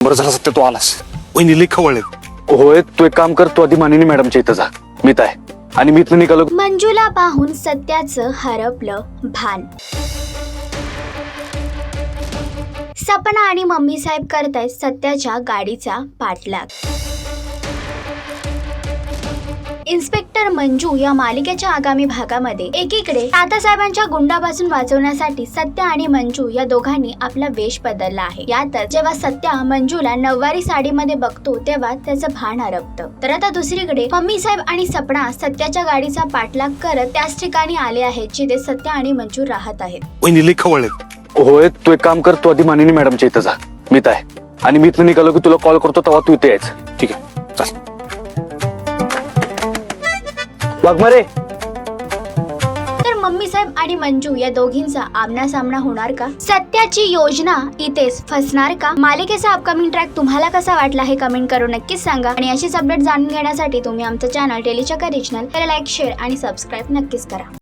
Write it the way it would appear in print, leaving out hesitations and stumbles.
बरं झालं सत्य तू आलास. वहिनी लई खवळले. होय, तू एक काम कर, तू आधी मानिनी मॅडमच्या इथं जा. मी आहे आणि मी इथं निघालो. मंजूला पाहून सत्याचं हरपलं भान. सपना आणि मम्मी साहेब करतायत सत्याच्या गाडीचा पाठलाग. इन्स्पेक्टर मंजू या मालिकेच्या आगामी भागामध्ये एकीकडे तातासाहेबांच्या गुंडापासून वाचवण्यासाठी सत्या आणि मंजू या दोघांनी आपला वेश बदलला आहे. यातच जेव्हा सत्या मंजूला नऊवारी साडीमध्ये बघतो तेव्हा त्याचं भान हरपतं. तर आता दुसरीकडे मम्मी साहेब आणि सपना सत्याच्या गाडीचा पाठलाग करत त्याच ठिकाणी आले आहेत जिथे सत्या आणि मंजू राहत आहेत. वहिनी लई खवळले. होय, तू एक काम कर, तू आधी मानिनी मॅडमच्या इथं जा. मी आहे आणि मी इथं निघालो की तुला कॉल करतो, तेव्हा तू इथे यायचं. ठीक आहे, चल. वाघमारे. तर मम्मी साहेब आणि मंजू या दोघींचा आमना-सामना होणार का? सत्याची योजना इथेच फसणार का? मालिकेचा अपकमिंग ट्रॅक तुम्हाला कसा वाटला हे कमेंट करून नक्कीच सांगा. आणि अशीच अपडेट जाणून घेण्यासाठी तुम्ही आमचं channel Tellychakkar regional like, share आणि सबस्क्राईब नक्कीच करा.